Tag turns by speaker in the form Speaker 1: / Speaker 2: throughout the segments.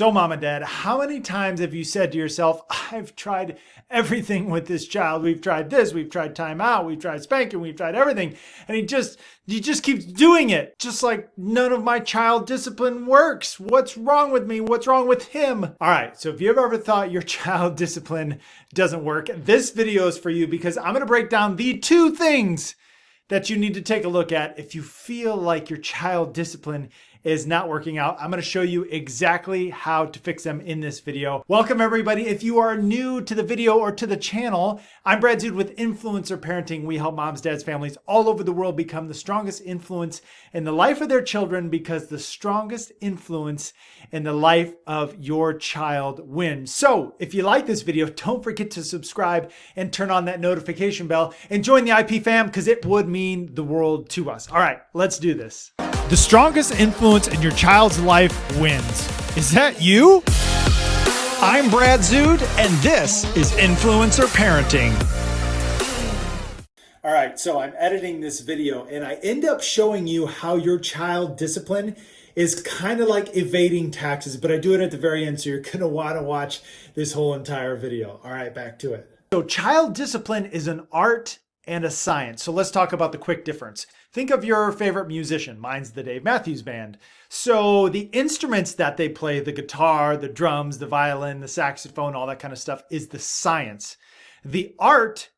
Speaker 1: So mom and dad, how many times have you said to yourself, I've tried everything with this child. We've tried this, we've tried timeout, we've tried spanking, we've tried everything. And he just keeps doing it. Just like none of my child discipline works. What's wrong with me? What's wrong with him? All right, so if you've ever thought your child discipline doesn't work, this video is for you because I'm gonna break down the 2 things that you need to take a look at if you feel like your child discipline is not working out. I'm going to show you exactly how to fix them in this video. Welcome everybody. If you are new to the video or to the channel, I'm Brad Zood with Influencer Parenting. We help moms, dads, families all over the world become the strongest influence in the life of their children, because the strongest influence in the life of your child wins. So if you like this video, don't forget to subscribe and turn on that notification bell and join the IP fam, because it would mean the world to us. All right, let's do this. The strongest influence in your child's life wins. Is that you?
Speaker 2: I'm Brad Zood, and this is Influencer Parenting.
Speaker 1: All right, so I'm editing this video and I end up showing you how your child discipline is kind of like evading taxes, but I do it at the very end, so you're gonna wanna watch this whole entire video. All right, back to it. So child discipline is an art and a science. So let's talk about the quick difference. Think of your favorite musician. Mine's the Dave Matthews Band. So the instruments that they play, the guitar, the drums, the violin, the saxophone, all that kind of stuff, is the science. The art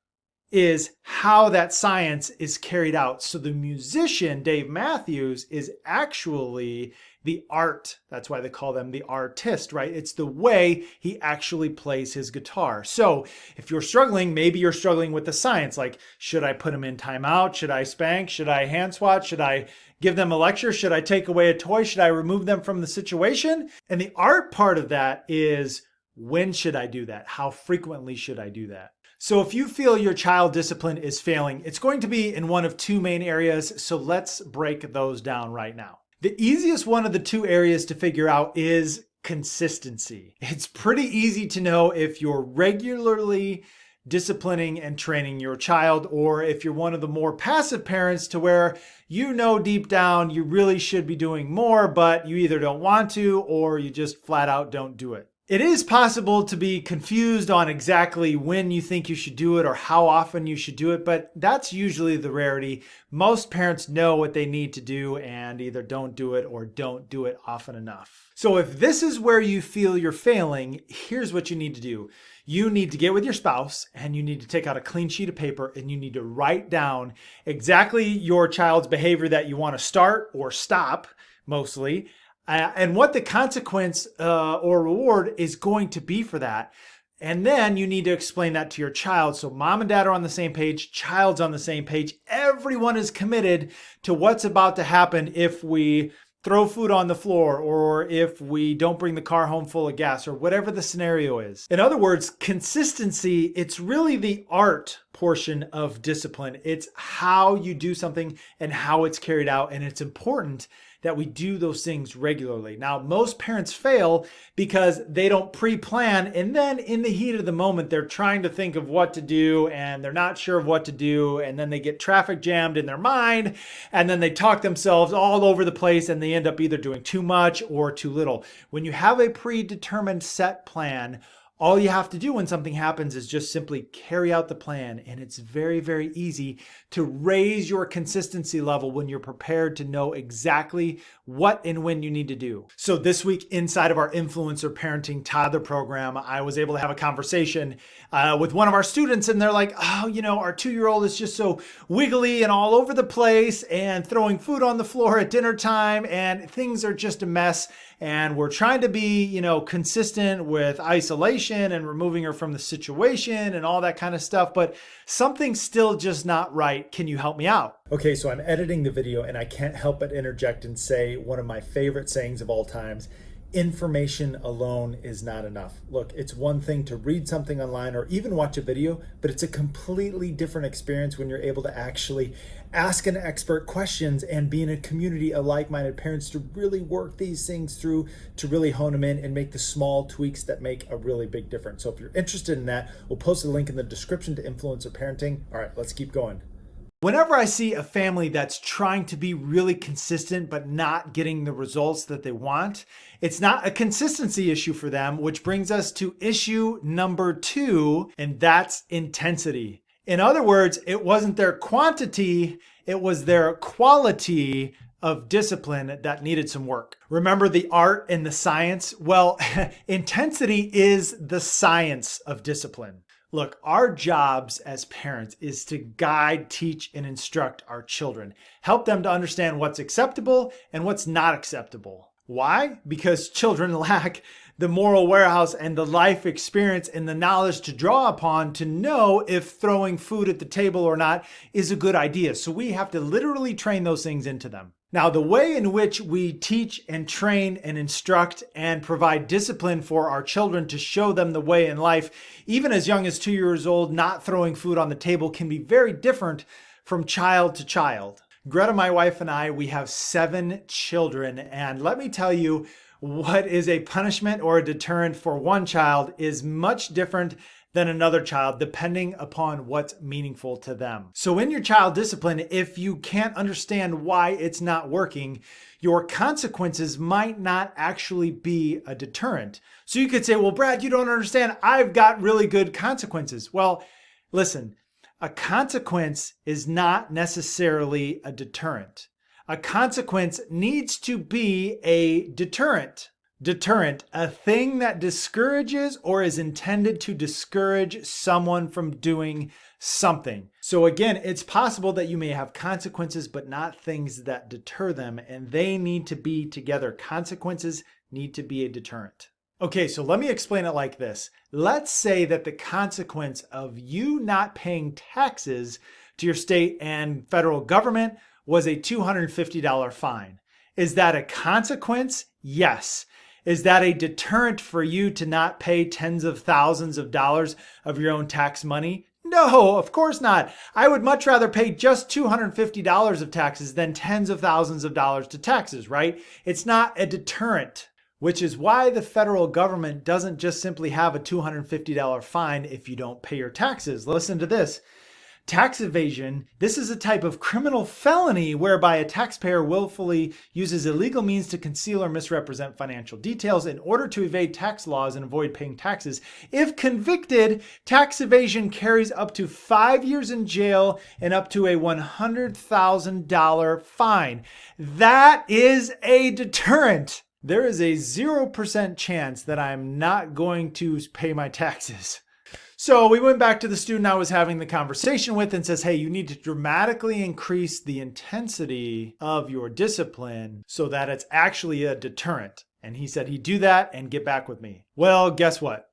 Speaker 1: is how that science is carried out. So the musician, Dave Matthews, is actually the art. That's why they call them the artist, right? It's the way he actually plays his guitar. So if you're struggling, maybe you're struggling with the science, like, should I put him in timeout? Should I spank? Should I hand swat? Should I give them a lecture? Should I take away a toy? Should I remove them from the situation? And the art part of that is, when should I do that? How frequently should I do that? So if you feel your child discipline is failing, it's going to be in one of 2 main areas. So let's break those down right now. The easiest one of the 2 areas to figure out is consistency. It's pretty easy to know if you're regularly disciplining and training your child, or if you're one of the more passive parents to where you know deep down you really should be doing more, but you either don't want to or you just flat out don't do it. It is possible to be confused on exactly when you think you should do it or how often you should do it, but that's usually the rarity. Most parents know what they need to do and either don't do it or don't do it often enough. So if this is where you feel you're failing, here's what you need to do. You need to get with your spouse and you need to take out a clean sheet of paper and you need to write down exactly your child's behavior that you want to start or stop, mostly, and what the consequence or reward is going to be for that. And then you need to explain that to your child. So mom and dad are on the same page, child's on the same page. Everyone is committed to what's about to happen if we throw food on the floor, or if we don't bring the car home full of gas, or whatever the scenario is. In other words, consistency, it's really the art portion of discipline. It's how you do something and how it's carried out. And it's important that we do those things regularly. Now, most parents fail because they don't pre-plan, and then in the heat of the moment, they're trying to think of what to do and they're not sure of what to do, and then they get traffic jammed in their mind, and then they talk themselves all over the place and they end up either doing too much or too little. When you have a predetermined set plan, all you have to do when something happens is just simply carry out the plan. And it's very, very easy to raise your consistency level when you're prepared to know exactly what and when you need to do. So this week inside of our Influencer Parenting Toddler program, I was able to have a conversation with one of our students, and they're like, oh, you know, our 2-year-old is just so wiggly and all over the place and throwing food on the floor at dinner time, and things are just a mess. And we're trying to be, you know, consistent with isolation and removing her from the situation and all that kind of stuff, but something's still just not right. Can you help me out? Okay, so I'm editing the video and I can't help but interject and say one of my favorite sayings of all times: information alone is not enough. Look, it's one thing to read something online or even watch a video, but it's a completely different experience when you're able to actually ask an expert questions and be in a community of like-minded parents to really work these things through, to really hone them in and make the small tweaks that make a really big difference. So if you're interested in that, we'll post a link in the description to Influencer Parenting. All right, let's keep going. Whenever I see a family that's trying to be really consistent but not getting the results that they want, it's not a consistency issue for them, which brings us to issue number 2, and that's intensity. In other words, it wasn't their quantity, it was their quality of discipline that needed some work. Remember the art and the science? Well, intensity is the science of discipline. Look, our jobs as parents is to guide, teach, and instruct our children. Help them to understand what's acceptable and what's not acceptable. Why? Because children lack the moral warehouse and the life experience and the knowledge to draw upon to know if throwing food at the table or not is a good idea. So we have to literally train those things into them. Now, the way in which we teach and train and instruct and provide discipline for our children to show them the way in life, even as young as 2 years old, not throwing food on the table can be very different from child to child. Greta, my wife, and I, we have 7 children. And let me tell you, what is a punishment or a deterrent for one child is much different than another child, depending upon what's meaningful to them. So in your child discipline, if you can't understand why it's not working, your consequences might not actually be a deterrent. So you could say, well, Brad, you don't understand. I've got really good consequences. Well, listen, a consequence is not necessarily a deterrent. A consequence needs to be a deterrent. Deterrent, a thing that discourages or is intended to discourage someone from doing something. So again, it's possible that you may have consequences, but not things that deter them, and they need to be together. Consequences need to be a deterrent. Okay, so let me explain it like this. Let's say that the consequence of you not paying taxes to your state and federal government was a $250 fine. Is that a consequence? Yes. Is that a deterrent for you to not pay tens of thousands of dollars of your own tax money? No, of course not. I would much rather pay just $250 of taxes than tens of thousands of dollars to taxes, right? It's not a deterrent, which is why the federal government doesn't just simply have a $250 fine if you don't pay your taxes. Listen to this. Tax evasion, this is a type of criminal felony whereby a taxpayer willfully uses illegal means to conceal or misrepresent financial details in order to evade tax laws and avoid paying taxes. If convicted, tax evasion carries up to 5 years in jail and up to a $100,000 fine. That is a deterrent. There is a 0% chance that I'm not going to pay my taxes. So we went back to the student I was having the conversation with and says, hey, you need to dramatically increase the intensity of your discipline so that it's actually a deterrent. And he said he'd do that and get back with me. Well, guess what?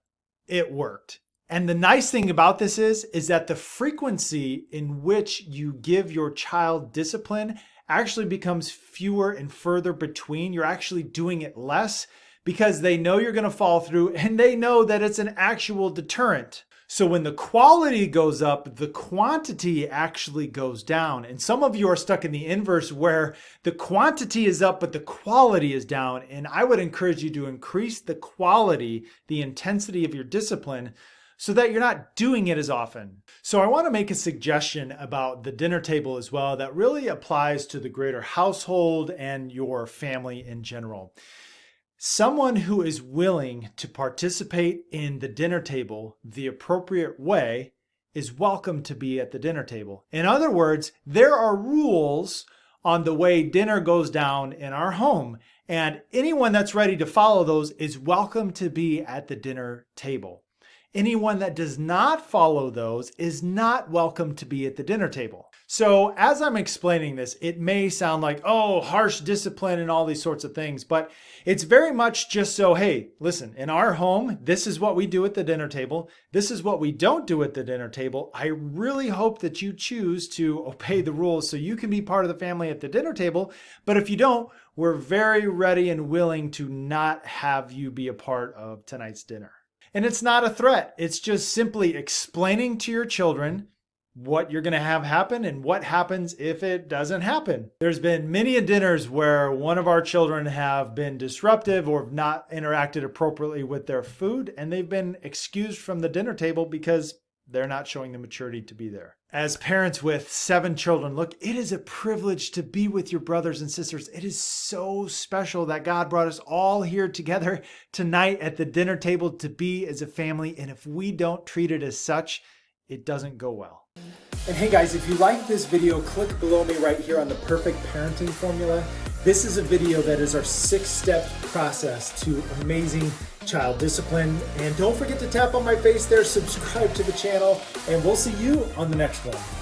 Speaker 1: It worked. And the nice thing about this is that the frequency in which you give your child discipline actually becomes fewer and further between. You're actually doing it less because they know you're going to fall through and they know that it's an actual deterrent. So when the quality goes up, the quantity actually goes down. And some of you are stuck in the inverse where the quantity is up, but the quality is down. And I would encourage you to increase the quality, the intensity of your discipline so that you're not doing it as often. So I want to make a suggestion about the dinner table as well that really applies to the greater household and your family in general. Someone who is willing to participate in the dinner table the appropriate way is welcome to be at the dinner table. In other words, there are rules on the way dinner goes down in our home, and anyone that's ready to follow those is welcome to be at the dinner table. Anyone that does not follow those is not welcome to be at the dinner table. So as I'm explaining this, it may sound like, oh, harsh discipline and all these sorts of things, but it's very much just so, hey, listen, in our home, this is what we do at the dinner table. This is what we don't do at the dinner table. I really hope that you choose to obey the rules so you can be part of the family at the dinner table. But if you don't, we're very ready and willing to not have you be a part of tonight's dinner. And it's not a threat. It's just simply explaining to your children what you're going to have happen and what happens if it doesn't happen. There's been many dinners where one of our children have been disruptive or not interacted appropriately with their food, and they've been excused from the dinner table because they're not showing the maturity to be there. As parents with 7 children, look, it is a privilege to be with your brothers and sisters. It is so special that God brought us all here together tonight at the dinner table to be as a family. And if we don't treat it as such, it doesn't go well. And hey guys, if you like this video, click below me right here on the perfect parenting formula. This is a video that is our 6-step process to amazing child discipline. And don't forget to tap on my face there, subscribe to the channel, and we'll see you on the next one.